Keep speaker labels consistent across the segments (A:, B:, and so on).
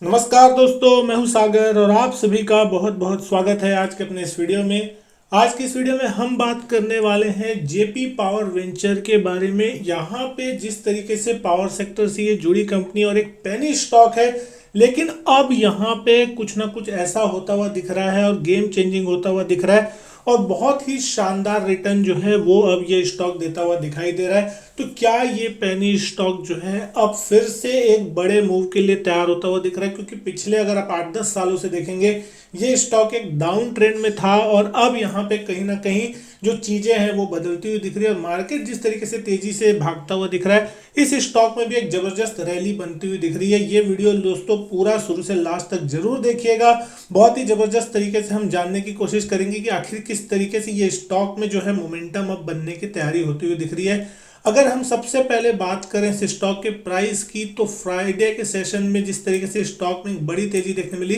A: नमस्कार दोस्तों, मैं हूं सागर और आप सभी का बहुत बहुत स्वागत है आज के अपने इस वीडियो में। आज की इस वीडियो में हम बात करने वाले हैं जेपी पावर वेंचर के बारे में। यहाँ पे जिस तरीके से पावर सेक्टर से ये जुड़ी कंपनी और एक पेनी स्टॉक है, लेकिन अब यहाँ पे कुछ ना कुछ ऐसा होता हुआ दिख रहा है और गेम चेंजिंग होता हुआ दिख रहा है और बहुत ही शानदार रिटर्न जो है वो अब ये स्टॉक देता हुआ दिखाई दे रहा है। तो क्या ये पेनी स्टॉक जो है अब फिर से एक बड़े मूव के लिए तैयार होता हुआ दिख रहा है? क्योंकि पिछले अगर आप 8-10 सालों से देखेंगे, ये स्टॉक एक डाउन ट्रेंड में था और अब यहाँ पे कहीं ना कहीं जो चीजें हैं वो बदलती हुई दिख रही है और मार्केट जिस तरीके से तेजी से भागता हुआ दिख रहा है, इस स्टॉक में भी एक जबरदस्त रैली बनती हुई दिख रही है। ये वीडियो दोस्तों पूरा शुरू से लास्ट तक जरूर देखिएगा। बहुत ही जबरदस्त तरीके से हम जानने की कोशिश करेंगे कि आखिर किस तरीके से ये स्टॉक में जो है मोमेंटम अब बनने की तैयारी होती हुई दिख रही है। अगर हम सबसे पहले बात करें इस स्टॉक के प्राइस की, तो फ्राइडे के सेशन में जिस तरीके से स्टॉक में बड़ी तेजी देखने मिली,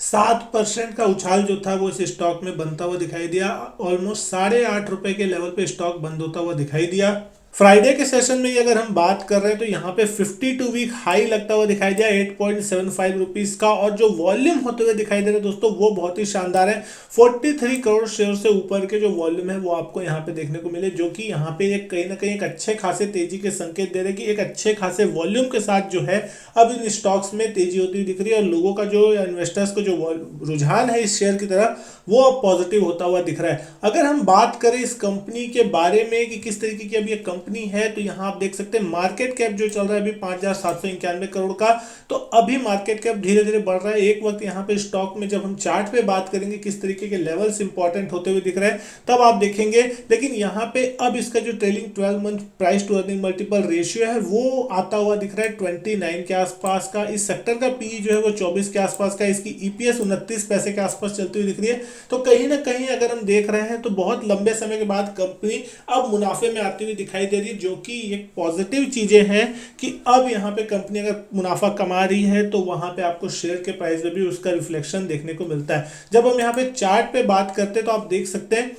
A: 7% का उछाल जो था वो इस स्टॉक में बनता हुआ दिखाई दिया। ऑलमोस्ट ₹8.5 के लेवल पे स्टॉक बंद होता हुआ दिखाई दिया। फ्राइडे के सेशन में अगर हम बात कर रहे हैं तो यहाँ पे 52 वीक हाई लगता हुआ दिखाई दिया 8.75 रुपीज का, और जो वॉल्यूम होते हुए दिखाई दे रहे हैं दोस्तों वो बहुत ही शानदार है। 43 करोड़ शेयर से ऊपर के जो वॉल्यूम है वो आपको यहाँ पे देखने को मिले, जो कि यहाँ पे एक कहीं ना कहीं एक अच्छे खासे तेजी के संकेत दे रहे हैं कि एक अच्छे खासे वॉल्यूम के साथ जो है अब इन स्टॉक्स में तेजी होती हुई दिख रही है और लोगों का जो इन्वेस्टर्स को जो रुझान है इस शेयर की तरफ वो अब पॉजिटिव होता हुआ दिख रहा है। अगर हम बात करें इस कंपनी के बारे में कि किस तरीके की अब ये कंपनी है, तो यहाँ आप देख सकते हैं मार्केट कैप जो चल रहा है अभी 5,791 करोड़ का। तो अभी मार्केट कैप धीरे धीरे बढ़ रहा है। एक वक्त यहाँ पे स्टॉक में जब हम चार्ट पे बात करेंगे किस तरीके के लेवल्स इंपॉर्टेंट होते हुए दिख रहे हैं तब आप देखेंगे, लेकिन यहाँ पे अब इसका जो trailing 12 month price to earning multiple ratio है वो आता हुआ दिख रहा है 29 के आसपास का। इस सेक्टर का पी जो है वो 24 के आसपास का, इसकी ईपीएस 29 पैसे के आसपास चलती हुई दिख रही है। तो कहीं ना कहीं अगर हम देख रहे हैं तो बहुत लंबे समय के बाद कंपनी अब मुनाफे में आती हुई दिखाई दे रही है, जो कि एक पॉजिटिव चीजें हैं कि अब यहाँ पे कंपनी अगर मुनाफा कमा रही है तो वहां पे आपको शेयर के प्राइस में भी उसका रिफ्लेक्शन देखने को मिलता है। जब हम यहाँ पे चार्ट पे बात करते हैं तो आप देख सकते हैं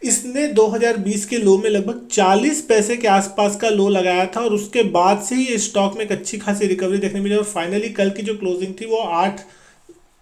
A: इसने 2020 के लो में लगभग 40 पैसे के आसपास का लो लगाया था और उसके बाद से ही स्टॉक में एक अच्छी खासी रिकवरी देखने मिली और फाइनली कल की जो क्लोजिंग थी वो 8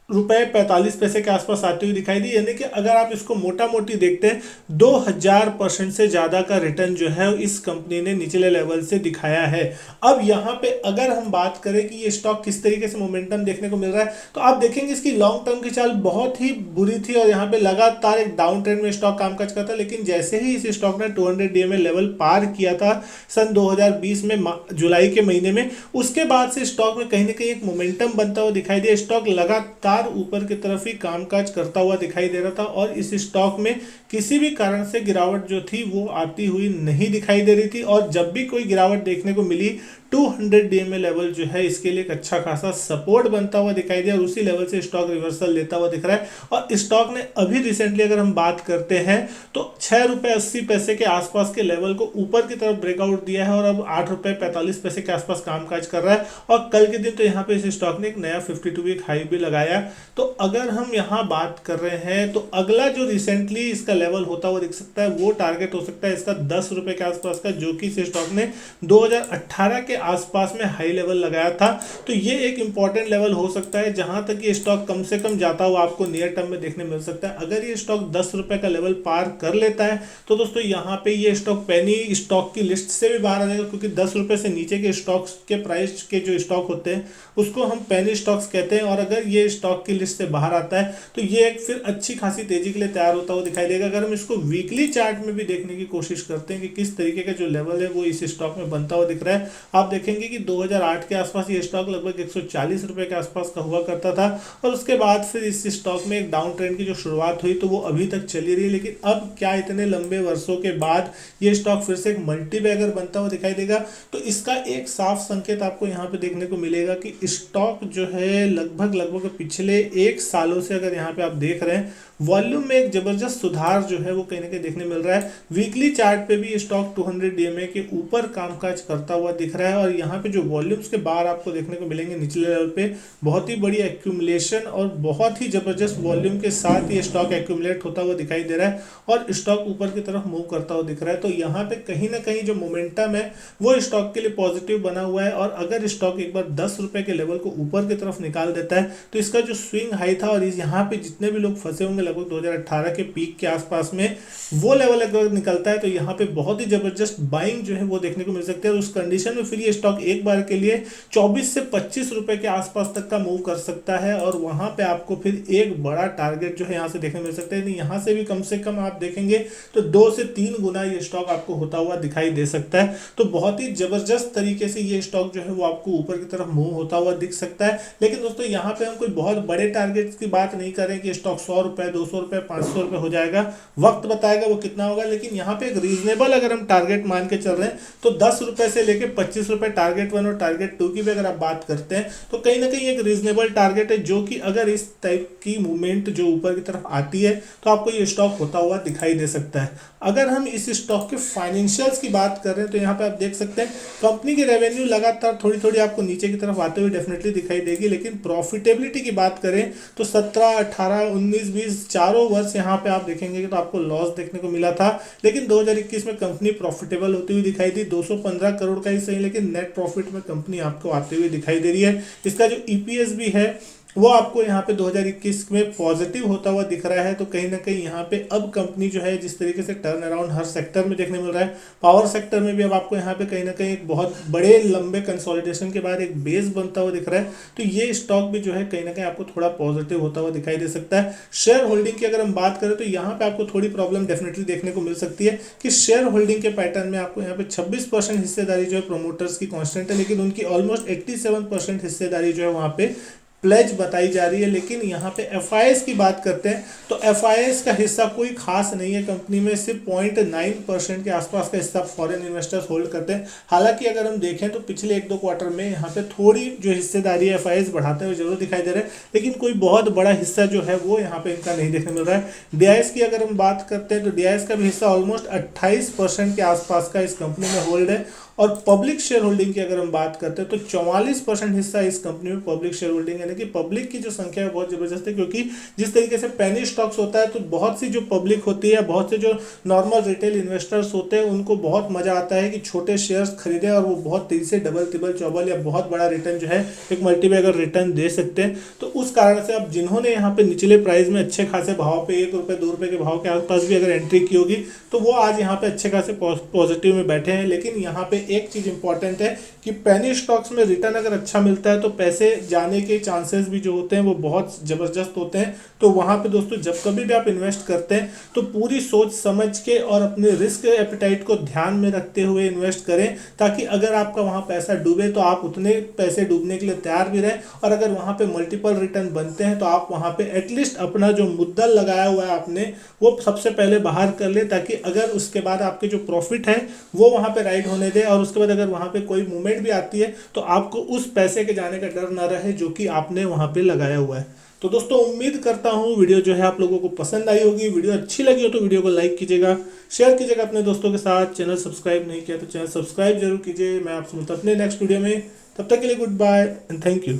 A: रुपए 45 पैसे के आसपास आती हुई दिखाई दी। यानी कि अगर आप इसको मोटा मोटी देखते हैं 2000% से ज्यादा का रिटर्न जो है इस कंपनी ने निचले लेवल से दिखाया है। अब यहाँ पे अगर हम बात करें कि ये स्टॉक किस तरीके से मोमेंटम देखने को मिल रहा है, तो आप देखेंगे इसकी लॉन्ग टर्म की चाल बहुत ही बुरी थी और यहाँ पे लगातार एक डाउन ट्रेंड में स्टॉक कामकाज करता, लेकिन जैसे ही इस स्टॉक ने 200 डीएमए लेवल पार किया था सन 2020 में जुलाई के महीने में, उसके बाद से स्टॉक में कहीं ना कहीं एक मोमेंटम बनता हुआ दिखाई दिया। स्टॉक लगातार ऊपर की तरफ ही कामकाज करता हुआ दिखाई दे रहा था और इस स्टॉक में किसी भी कारण से गिरावट जो थी वो आती हुई नहीं दिखाई दे रही थी। और जब भी कोई गिरावट देखने को मिली 200 डीएमए लेवल जो है इसके लिए एक अच्छा खासा सपोर्ट बनता हुआ दिखाई दिया और उसी लेवल से स्टॉक रिवर्सल लेता हुआ दिख रहा है। और स्टॉक ने अभी रिसेंटली अगर हम बात करते हैं तो 6 रुपए 80 पैसे के आसपास के लेवल को ऊपर की तरफ ब्रेकआउट दिया है और अब 8 रुपए 45 पैसे के आसपास कामकाज कर रहा है। और कल के दिन तो यहाँ पे इस स्टॉक ने एक नया 52 वीक हाई भी लगाया। तो अगर हम यहाँ बात कर रहे हैं तो अगला जो रिसेंटली इसका लेवल होता हुआ दिख सकता है वो टारगेट हो सकता है इसका 10 रुपए के आसपास का, जो कि इस स्टॉक ने 2018 के आसपास में हाई लेवल लगाया था। तो ये एक इंपॉर्टेंट लेवल हो सकता है जहां तक ये स्टॉक कम से कम जाता हुआ आपको नियर टर्म में देखने मिल सकता है। अगर ये स्टॉक 10 रुपए का लेवल पार कर लेता है तो दोस्तों यहाँ पे ये स्टॉक पेनी स्टॉक की लिस्ट से भी बाहर आ जाएगा, क्योंकि 10 रुपए से नीचे के स्टॉक्स के प्राइस के जो स्टॉक होते हैं उसको हम पेनी स्टॉक्स कहते हैं। और अगर ये स्टॉक की लिस्ट से बाहर आता है तो ये एक फिर अच्छी खासी तेजी के लिए तैयार होता हुआ दिखाई देगा। अगर हम इसको वीकली चार्ट में भी देखने की कोशिश करते हैं कि किस तरीके का जो लेवल है वो इस स्टॉक में बनता हुआ दिख रहा है, आप देखेंगे कि 2008 के आसपास ये स्टॉक लगभग 140 रुपए के आसपास का हुआ करता था और उसके बाद फिर इस स्टॉक में एक डाउन ट्रेंड की जो शुरुआत हुई तो वो अभी तक चली रही है। लेकिन अब क्या इतने लंबे वर्षों के बाद ये स्टॉक फिर से एक मल्टी बैगर बनता हुआ दिखाई देगा, तो इसका एक साफ संकेत आपको यहाँ पे देखने को मिलेगा कि स्टॉक जो है लगभग लगभग पिछले 1 सालों से अगर यहाँ पे आप देख रहे हैं वॉल्यूम में एक जबरदस्त सुधार जो है वो कहीं ना कहीं देखने मिल रहा है। वीकली चार्ट पे भी स्टॉक 200 डीएमए के ऊपर कामकाज करता हुआ दिख रहा है है और यहाँ पे जो वॉल्यूम्स के बार आपको देखने को मिलेंगे निचले लेवल पे, बहुत ही बड़ी एक्यूमुलेशन और बहुत ही जबरदस्त वॉल्यूम के साथ ये स्टॉक एक्यूमुलेट होता हुआ दिखाई दे रहा है और स्टॉक ऊपर की तरफ मूव करता हुआ दिख रहा है। तो यहाँ पे कहीं ना कहीं जो मोमेंटम है वो स्टॉक के लिए पॉजिटिव बना हुआ है और अगर स्टॉक एक बार 10 रुपए के लेवल को ऊपर की तरफ निकाल देता है तो इसका जो स्विंग हाई था और यहाँ पे जितने भी लोग फंसे होंगे लगभग 2018 के पीक के आसपास में, वो लेवल अगर निकलता है तो यहाँ पे बहुत ही जबरदस्त बाइंग जो है वो देखने को मिल सकती है। और उस कंडीशन में फिर ये स्टॉक एक बार के लिए 24 से 25 रुपए के आसपास तक का मूव कर सकता है और वहां पे आपको फिर एक बड़ा टारगेट जो है यहाँ से देखने मिल सकता है। यहाँ से भी कम से कम आप देखेंगे तो 2 से 3 गुना ये स्टॉक आपको होता हुआ दिखाई दे सकता है। तो बहुत ही जबरदस्त तरीके से ये स्टॉक जो है वो आपको ऊपर की तरफ मूव होता हुआ दिख सकता है। लेकिन दोस्तों यहाँ पे हम कोई बहुत बड़े टारगेट्स की बात नहीं करें कि स्टॉक 100 रुपए 200 रुपए 500 रुपए हो जाएगा, वक्त बताएगा वो कितना होगा। लेकिन यहाँ पे एक रीजनेबल अगर हम टारगेट मान के चल रहे हैं तो 10 रुपए से लेके 25 रुपए टारगेट 1 और टारगेट 2 की भी अगर आप बात करते हैं तो कहीं ना कहीं एक रीजनेबल टारगेट है, जो कि अगर इस टाइप की मूवमेंट जो ऊपर की तरफ आती है तो आपको ये स्टॉक होता हुआ दिखाई दे सकता है। अगर हम इस स्टॉक के फाइनेंशियल्स की बात कर रहे हैं तो यहाँ पे आप देख सकते हैं कंपनी की रेवेन्यू लगातार थोड़ी थोड़ी आपको नीचे की तरफ आते हुए डेफिनेटली दिखाई देगी। लेकिन प्रॉफिटेबिलिटी की बात करें तो 17, 18, 19, 20 चारों वर्ष यहाँ पे आप देखेंगे कि तो आपको लॉस देखने को मिला था। लेकिन 2021 में कंपनी प्रॉफिटेबल होती हुई दिखाई दी, 215 करोड़ का ही सही लेकिन नेट प्रॉफिट में कंपनी आपको आते हुए दिखाई दे रही है। इसका जो ईपीएस भी है वो आपको यहाँ पे 2021 में पॉजिटिव होता हुआ दिख रहा है। तो कहीं ना कहीं यहाँ पे अब कंपनी जो है जिस तरीके से टर्न अराउंड हर सेक्टर में देखने मिल रहा है, पावर सेक्टर में भी अब आपको यहाँ पे कहीं ना कहीं एक बहुत बड़े लंबे कंसोलिडेशन के बाद एक बेस बनता हुआ दिख रहा है। तो ये स्टॉक भी जो है कहीं ना कहीं आपको थोड़ा पॉजिटिव होता हुआ दिखाई दे सकता है। शेयर होल्डिंग की अगर हम बात करें तो यहाँ पे आपको थोड़ी प्रॉब्लम डेफिनेटली देखने को मिल सकती है कि शेयर होल्डिंग के पैटर्न में आपको यहाँ पे 26% हिस्सेदारी जो है प्रोमोटर्स की कॉन्स्टेंट है, लेकिन उनकी ऑलमोस्ट 87% हिस्सेदारी जो है वहाँ पे प्लेज बताई जा रही है। लेकिन यहाँ पे एफआईएस की बात करते हैं तो एफआईएस का हिस्सा कोई खास नहीं है कंपनी में, सिर्फ 0.9% के आसपास का हिस्सा फॉरेन इन्वेस्टर्स होल्ड करते हैं। हालांकि अगर हम देखें तो पिछले 1-2 क्वार्टर में यहाँ पे थोड़ी जो हिस्सेदारी है एफआईएस बढ़ाते हुए जरूर दिखाई दे रहा है, लेकिन कोई बहुत बड़ा हिस्सा जो है वो यहाँ पे इनका नहीं देखने मिल रहा है। डीआईएस की अगर हम बात करते हैं तो डीआईएस का भी हिस्सा ऑलमोस्ट 28% के आसपास का इस कंपनी में होल्ड है। और पब्लिक शेयर होल्डिंग की अगर हम बात करते हैं तो 44% हिस्सा इस कंपनी में पब्लिक शेयर होल्डिंग, यानी कि पब्लिक की जो संख्या है बहुत जबरदस्त है। क्योंकि जिस तरीके से पेनी स्टॉक्स होता है तो बहुत सी जो पब्लिक होती है, बहुत से जो नॉर्मल रिटेल इन्वेस्टर्स होते हैं उनको बहुत मजा आता है कि छोटे शेयर्स खरीदें और वो बहुत तेजी से डबल तिबल चौबल या बहुत बड़ा रिटर्न जो है एक मल्टीबैगर रिटर्न दे सकते हैं। तो उस कारण से अब जिन्होंने यहाँ पे निचले प्राइस में अच्छे खासे भाव पे 1 रुपये 2 रुपये के भाव के आसपास भी अगर एंट्री की होगी तो वो आज यहाँ पे अच्छे खासे पॉजिटिव में बैठे हैं। लेकिन यहाँ पे एक चीज इंपॉर्टेंट है कि पेनी स्टॉक्स में रिटर्न अगर अच्छा मिलता है तो पैसे जाने के चांसेस भी जो होते हैं वो बहुत जबरदस्त होते हैं। तो वहां पे दोस्तों जब कभी भी आप इन्वेस्ट करते हैं तो पूरी सोच समझ के और अपने रिस्क एपिटाइट को ध्यान में रखते हुए इन्वेस्ट करें, ताकि अगर आपका वहां पैसा डूबे तो आप उतने पैसे डूबने के लिए तैयार भी रहें और अगर वहां पे मल्टीपल रिटर्न बनते हैं तो आप वहां पे एटलीस्ट अपना जो मुद्दल लगाया हुआ है आपने वो सबसे पहले बाहर कर ले, ताकि अगर उसके बाद आपके जो प्रॉफिट है वो वहां पे राइड होने दे और उसके बाद अगर वहां पे कोई मूवमेंट भी आती है तो आपको उस पैसे के जाने का डर ना रहे जो कि आपने वहां पे लगाया हुआ है। तो दोस्तों उम्मीद करता हूँ वीडियो जो है आप लोगों को पसंद आई होगी। वीडियो अच्छी लगी हो तो वीडियो को लाइक कीजिएगा, शेयर कीजिएगा अपने दोस्तों के साथ। चैनल सब्सक्राइब नहीं किया तो चैनल सब्सक्राइब जरूर कीजिए। मैं आपसे मिलता हूं अपने नेक्स्ट वीडियो में, तब तक के लिए goodbye and thank you.